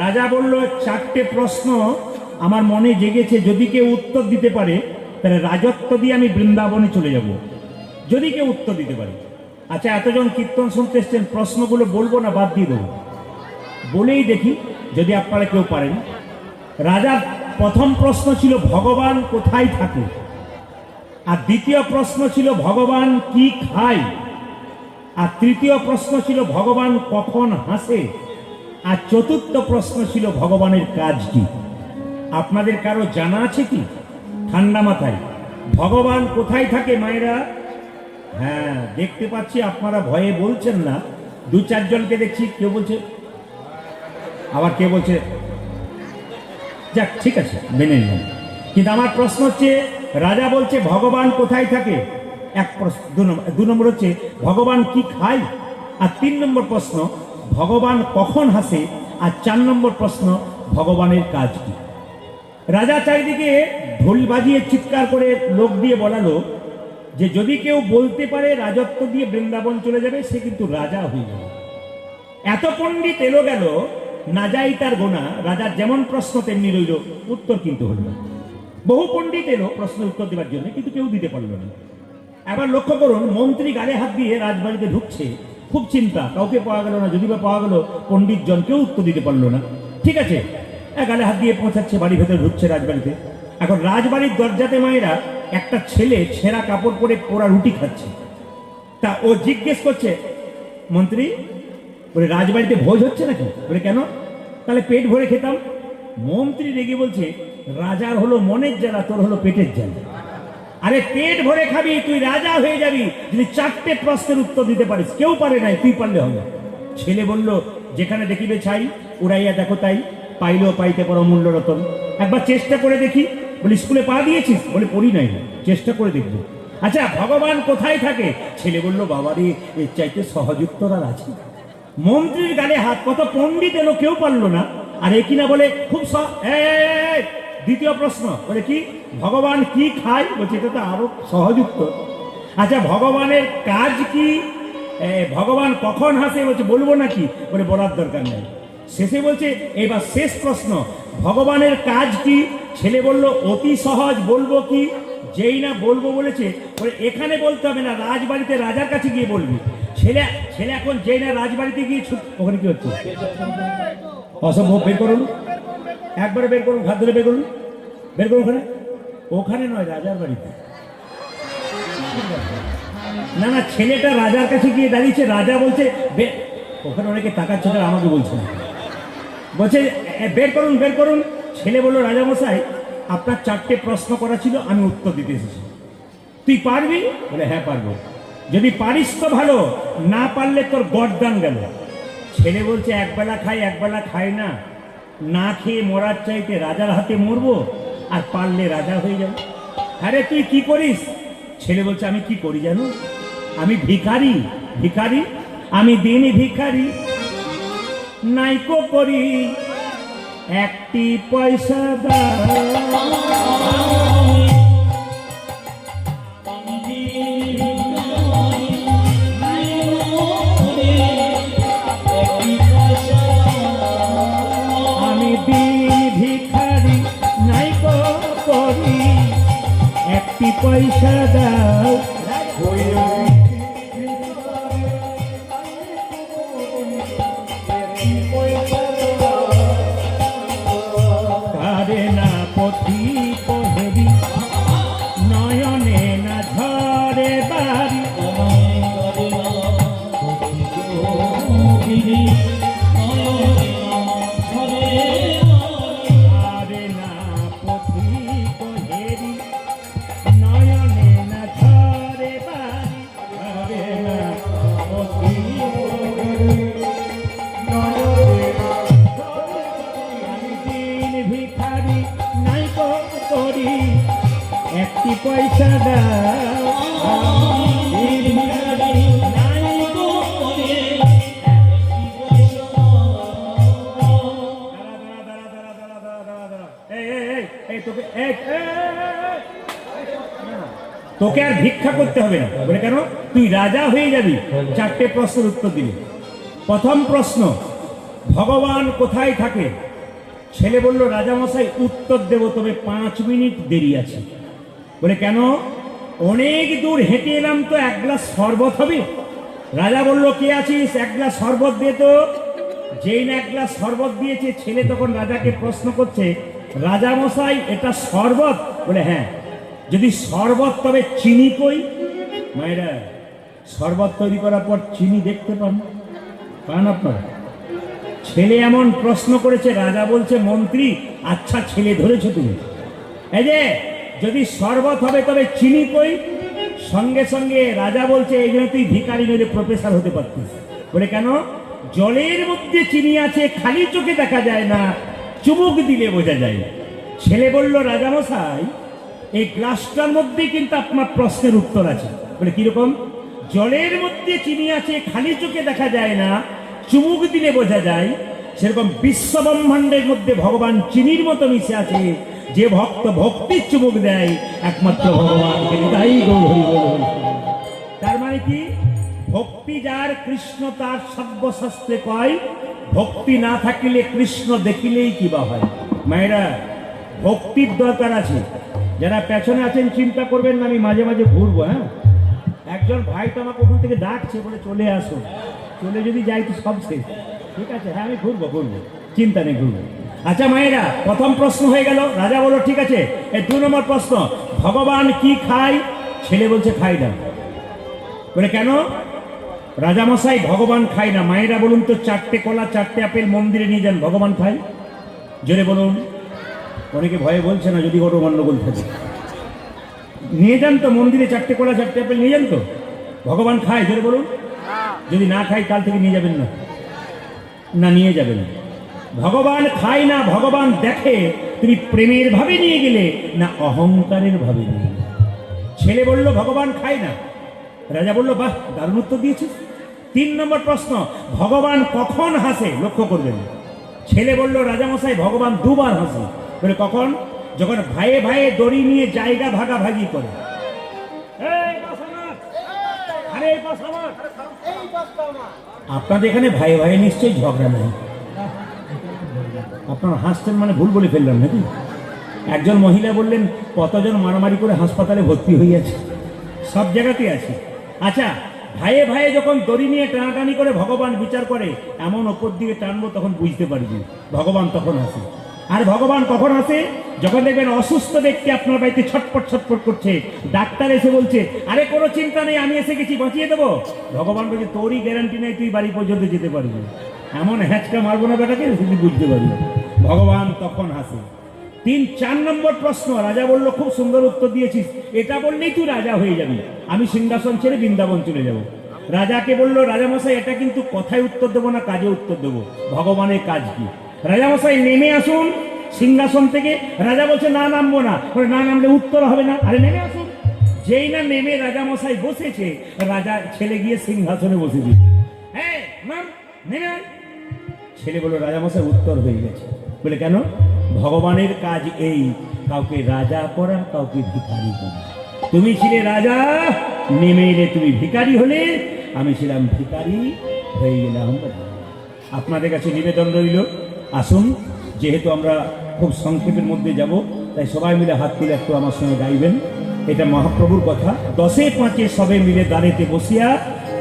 রাজা বলল, চারটে প্রশ্ন আমার মনে জেগেছে, যদি কেউ উত্তর দিতে পারে তাহলে রাজত্ব দিয়ে আমি বৃন্দাবনে চলে যাব, যদি কেউ উত্তর দিতে পারে। আচ্ছা, এতজন কীর্তন শুনতে এসছেন, প্রশ্নগুলো বলবো না বাদ দিয়ে দেবো? বলেই দেখি যদি আপনারা কেউ পারেন। রাজার প্রথম প্রশ্ন ছিল ভগবান কোথায় থাকে, আর দ্বিতীয় প্রশ্ন ছিল ভগবান কি খায়, আর তৃতীয় প্রশ্ন ছিল ভগবান কখন হাসে, আর চতুর্থ প্রশ্ন ছিল ভগবানের কাজ কি। আপনাদের কারো জানা আছে কি? ঠান্ডা মাথায় ভগবান কোথায় থাকে মায়েরা? হ্যাঁ, দেখতে পাচ্ছি আপনারা ভয়ে বলছেন না। দু চারজনকে দেখছি, কেউ বলছে, আবার কে বলছে, যাক ঠিক আছে মেনে নিলাম। কিন্তু আমার প্রশ্ন হচ্ছে, রাজা বলছে ভগবান কোথায় থাকে, এক প্রশ্ন। দু নম্বর হচ্ছে ভগবান কি খায়, আর 3 নম্বর প্রশ্ন ভগবান কখন হাসে, আর 4 নম্বর প্রশ্ন ভগবানের কাজ কি। রাজা চারিদিকে ঢোল বাজিয়ে চিৎকার করে লোক দিয়ে বলালো যে যদি কেউ বলতে পারে রাজত্ব দিয়ে বৃন্দাবন চলে যাবে, সে কিন্তু রাজা হয়ে যাবে। এত পণ্ডিত এলো গেল, না যাই তার গোনা। রাজার যেমন প্রশ্ন তেমনি রইল, উত্তর কিন্তু হল না। বহু পণ্ডিত এলো প্রশ্নের উত্তর দেওয়ার জন্য, কিন্তু কেউ দিতে পারল না। এবার লক্ষ্য করুন, মন্ত্রী গালে হাত দিয়ে রাজবাড়িতে ঢুকছে, খুব চিন্তা, কাউকে পাওয়া গেল না। যদি বা পাওয়া গেল, পণ্ডিত জন কেউ উত্তর দিতে পারলো না। ঠিক আছে, গালে হাত দিয়ে পৌঁছাচ্ছে, বাড়ি ভেতরে ঢুকছে রাজবাড়িতে। এখন রাজবাড়ির দরজাতে মায়েরা একটা ছেলে ছেঁড়া কাপড় পরে পোড়া রুটি খাচ্ছে। তা ও জিজ্ঞেস করছে, মন্ত্রী বলে রাজবাড়িতে ভোজ হচ্ছে নাকি? বলে কেন? তাহলে পেট ভরে খেতাম। মন্ত্রী রেগে বলছে, রাজার হলো মনের জ্বালা, তোর হলো পেটের জ্বালা। আরে পেট ভরে খাবি, তুই রাজা হয়ে যাবি যদি 4টে প্রশ্নের উত্তর দিতে পারিস। কেউ পারে নাই, তুই পারলে হবে। ছেলে বলল, যেখানে দেখিবে ছাই, উড়াইয়া দেখো তাই, পাইলেও পাইতে পারো মূল্য রতন। একবার চেষ্টা করে দেখি। বলি স্কুলে পা দিয়েছিস? বলে পড়ি নাই, চেষ্টা করে দেখবো। আচ্ছা, ভগবান কোথায় থাকে? ছেলে বলল, বাবারে এর চাইতে সহজ উত্তর আর আছে? মন্ত্রীর গালে হাত। কত পণ্ডিত এলো, কেউ পারলো না। আর এ কিনা বলে খুব দ্বিতীয় প্রশ্ন বলে কি, ভগবান কি খায়? বলছে এটা তো আরো সহজ উত্তর। আচ্ছা, ভগবানের কাজ কি? ভগবান কখন হাসে? বলছে বলবো নাকি? বলে বলার দরকার নেই। শেষে বলছে, এবার শেষ প্রশ্ন, ভগবানের কাজ কি? ছেলে বলল, অতি সহজ, বলবো কি? যেই না বলবো বলেছে, বলে এখানে বলতে হবে না, রাজবাড়িতে রাজার কাছে গিয়ে বলবি। ছেলে ছেলে এখন যেই না রাজবাড়িতে গিয়ে ওখানে কি হচ্ছে? অসম্ভব। বের করুন, একবারে বের করুন, হাত ধরে বের করুন, বের করুন। ওখানে ওখানে নয়, রাজার বাড়িতে। না না, ছেলেটা রাজার কাছে গিয়ে দাঁড়িয়েছে। রাজা বলছে, ওখানে অনেকে টাকার ছেলে, আমাকে বলছে না, বলছে বের করুন, বের করুন। ছেলে বলল, রাজামশাই আপনার 4টে প্রশ্ন করা ছিল, আমি উত্তর দিতে এসেছি। তুই পারবি? বলে হ্যাঁ পারবো। যদি পারিস তো ভালো, না পারলে তোর গর্দান গেল। ছেলে বলছে, একবেলা খাই একবেলা খাই না, না খেয়ে মরার চাইতে রাজার হাতে মরবো, আর পারলে রাজা হয়ে যাবো। আরে তুই কি করিস? ছেলে বলছে, আমি কি করি জানো? আমি ভিখারি, ভিখারি, আমি দিনই ভিখারি, নাইকো করি একটি পয়সা দাও। আমি দিন ভিখারি, নাইকো করি একটি পয়সা দাও। কারে না পথি পহেরি, নয়নে না ঝরে বাড়ি, কারে না পথি পহেরি, নয়নে না ঝরে বাড়ি, কারে না পথি পহেরি, নয়নে না আমি দিন ভিখারি, নাইকো করি একটি পয়সা দাও। দিন ভিখারি, নাইকো করি একটি পয়সা দাও। তোকে আর ভিক্ষা করতে হবে না। বলে কেন? তুই রাজা হয়ে যাবি। 4টে প্রশ্নের উত্তর দিলি। প্রথম প্রশ্ন, ভগবান কোথায় থাকে? ছেলে বলল, রাজামশাই উত্তর দেব, তবে 5 মিনিট দেরি আছে। বলে কেন? অনেক দূর হেঁটে এলাম তো, এক গ্লাস শরবত হবে। রাজা বলল, কে আছিস, এক গ্লাস শরবত দে তো। যেই না এক গ্লাস শরবত দিয়েছে, ছেলে তখন রাজাকে প্রশ্ন করছে, রাজামশাই এটা শরবত? বলে হ্যাঁ। যদি শরবত তবে চিনি কই? মায়েরা, শরবত তৈরি করার পর চিনি দেখতে পান আপনারা? ছেলে এমন প্রশ্ন করেছে, রাজা বলছে, মন্ত্রী আচ্ছা ছেলে ধরেছো তুমি। এই যে যদি শরবত হবে তবে চিনি কই? সঙ্গে সঙ্গে রাজা বলছে, এই জন্য তুই ভিখারি নইলে প্রফেসর হতে পারতিস। বলে কেন? জলের মধ্যে চিনি আছে, খালি চোখে দেখা যায় না, চুমুক দিলে বোঝা যায়। ছেলে বলল, রাজামশাই এই গ্লাসটার মধ্যে কিন্তু আপনার প্রশ্নের উত্তর আছে। বলে কিরকম? জলের মধ্যে চিনি আছে, খালি চোখে দেখা যায় না, চুমুক দিলে বোঝা যায়। সেরকম বিশ্ব ব্রহ্মাণ্ডের মধ্যে ভগবান চিনির মতো মিশে আছে। যে ভক্ত ভক্তির চুমুক দেয় একমাত্র ভগবানকে। তাই গৌরী বল। তার মানে কি? ভক্তি যার কৃষ্ণ তার সর্বশাস্ত্রে কয়, ভক্তি না থাকিলে কৃষ্ণ দেখিলেই কিবা হয়। মায়েরা, ভক্তির দরকার আছে। যারা পেছনে আছেন চিন্তা করবেন না, আমি মাঝে মাঝে ঘুরবো। হ্যাঁ, একজন ভাই তো আমাকে ওখান থেকে ডাকছে, বলে চলে আসুন। চলে যদি যাই তো সব শেষ। ঠিক আছে, হ্যাঁ আমি ঘুরবো, চিন্তা নেই, ঘুরবো। আচ্ছা মায়েরা, প্রথম প্রশ্ন হয়ে গেল। রাজা বলল ঠিক আছে। এই 2 নম্বর প্রশ্ন, ভগবান কি খায়? ছেলে বলছে খাই না। বলে কেন? রাজামশাই ভগবান খায় না। মায়েরা বলুন তো, 4টে কলা 4টে আপেল মন্দিরে নিয়ে যান, ভগবান খায়? জোরে বলুন। অনেকে ভয়ে বলছে না, যদি কোনো গন্ডগোল থাকে। নিয়ে যান তো মন্দিরে, 4টে কলা 4টে আপেল নিয়ে যান তো। ভগবান খায়? জোরে বলুন। যদি না খাই কাল থেকে নিয়ে যাবেন না, না নিয়ে যাবেন। ভগবান খায় না, ভগবান দেখে তুমি প্রেমের ভাবে নিয়ে গেলে না অহংকারের ভাবে নিয়ে গেলে। ছেলে বলল ভগবান খায় না। রাজা বলল, বাহ, দারুণ উত্তর দিয়েছিস। 3 নম্বর প্রশ্ন, ভগবান কখন হাসে? লক্ষ্য করবেন। ছেলে বলল, রাজামশাই ভগবান 2 বার হাসে। বলে কখন? যখন ভাইয়ে ভাইয়ে দড়ি নিয়ে জায়গা ভাগাভাগি করে। আপনাদের এখানে ভাই ভাই নিশ্চয়ই ঝগড়া নেই। আপনারা হাসছেন মানে ভুল বলে ফেললাম নাকি? একজন মহিলা বললেন, কতজন মারামারি করে হাসপাতালে ভর্তি হইয়াছে। সব জায়গাতে আছে। আচ্ছা, ভাইয়ে ভাইয়ে যখন দড়ি নিয়ে টানাটানি করে ভগবান বিচার করে, এমন ওপর দিকে টানবো তখন বুঝতে পারবি ভগবান তখন হাসে। আর ভগবান কখন হাসে? যখন দেখবেন অসুস্থ ব্যক্তি আপনার বাড়িতে ছটপট ছটপট করছে, ডাক্তার এসে বলছে, আরে কোনো চিন্তা নেই, আমি এসে গেছি, বাঁচিয়ে দেবো। ভগবান বলছে, তোরই গ্যারান্টি নেই তুই বাড়ি পর্যন্ত যেতে পারবি। এমন হ্যাঁচকা মারবো না বেটাকে, শুধু বুঝতে পারবি। ভগবান তখন হাসে। 4 নম্বর প্রশ্ন, রাজা বলল, খুব সুন্দর উত্তর দিয়েছিস, এটা বললেই তুই রাজা হয়ে যাবি, আমি সিংহাসন ছেড়ে বৃন্দাবন চলে যাব। রাজাকে বলল, রাজামশাই এটা কিন্তু কথায় উত্তর দেবো না, কাজে উত্তর দেবো। ভগবানের কাজ কি? রাজামশাই নেমে আসুন সিংহাসন থেকে। রাজা বলছে, না নামবো না। না নামলে উত্তর হবে না। আরে নেমে আসুন। যেই না নেমে রাজামশাই বসেছে, রাজা ছেলে গিয়ে সিংহাসনে বসে দিল। হ্যাঁ নাম, নেমে আয়। ছেলে বলল, রাজামশাই উত্তর হয়ে গেছে। বলে কেন? ভগবানের কাজ এই, কাউকে রাজা করা, কাউকে ভিখারি করা। তুমি ছিলে রাজা, নেমে এলে তুমি ভিখারি হলে, আমি ছিলাম ভিখারি, হয়ে গেলাম। আপনাদের কাছে নিবেদন রইল, আসুন, যেহেতু আমরা খুব সংক্ষেপের মধ্যে যাব, তাই সবাই মিলে হাত তুলে একটু আমার সঙ্গে গাইবেন। এটা মহাপ্রভুর কথা। 10-5 সবে মিলে দাঁড়িতে বসিয়া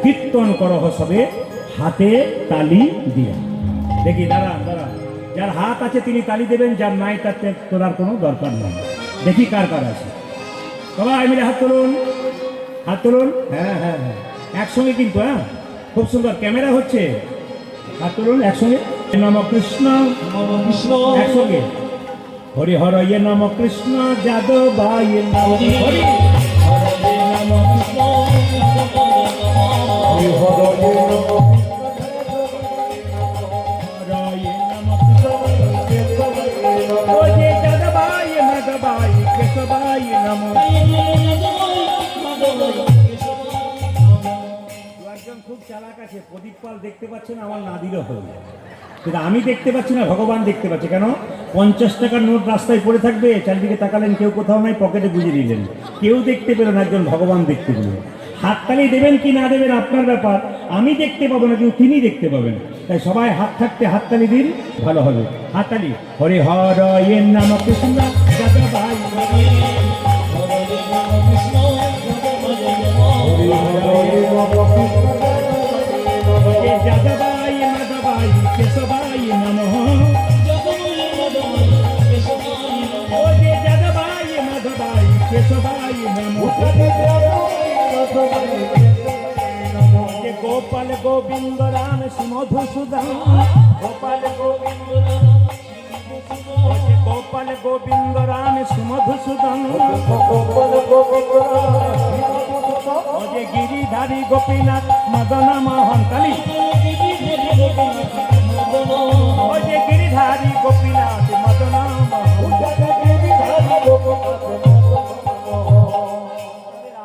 কীর্তন করহ সবে, হাতে তালি দিয়া। দেখি, দাঁড়া, যার হাত আছে তিনি তালি দেবেন, যার নাই তার তোলার কোনো দরকার নেই। দেখি কার কার আছে। সবাই মিলে হাত তুলুন, হাত তুলুন। হ্যাঁ হ্যাঁ হ্যাঁ, একসঙ্গে কিন্তু। হ্যাঁ, খুব সুন্দর ক্যামেরা হচ্ছে। হাত তুলুন একসঙ্গে। নম কৃষ্ণ, একসঙ্গে। হরি হর ইয়ে নম কৃষ্ণ, যাদবায় নম হরি, হরি নম কৃষ্ণ, হরি হর ইয়ে নম খুব চালাক আছে। প্রদীপ পাল দেখতে পাচ্ছেন, আমার না দিলেও হয়ে যায়, কিন্তু আমি দেখতে পাচ্ছি না, ভগবান দেখতে পাচ্ছে। কেন? 50 টাকার নোট রাস্তায় পড়ে থাকবে, চারদিকে তাকালেন, কেউ কোথাও নাই, পকেটে গুঁজে নিলেন, কেউ দেখতে পেলেন, একজন ভগবান দেখতে পেলেন। হাততালি দেবেন কি না দেবেন আপনার ব্যাপার, আমি দেখতে পাবো না, কিন্তু তিনি দেখতে পাবেন। তাই সবাই হাত থাকতে হাততালি দিন, ভালো হবে। হাততালি। হরে হর এর নাম কৃষ্ণ যাদব ভাই, যাদবাই মাধবাই কেশবাই নমঃ, যাদবাই মাধবাই কেশবাই নমঃ, গোপাল গোবিন্দ রাম মধুসূদন, গোপাল গোবিন্দ গোপাল গোবিন্দ রাম মধুসূদন, যে গিরিধারী গোপীনাথ মদন মোহন কালী, যে গিরিধারী গোপীনাথ মদন মোহন।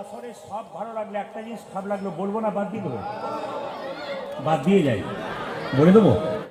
আসলে সব ভালো লাগলো, একটা জিনিস খারাপ লাগলো বলবো না, বাদ দিয়ে দেবো, বাদ দিয়ে যাই, বলে দেবো।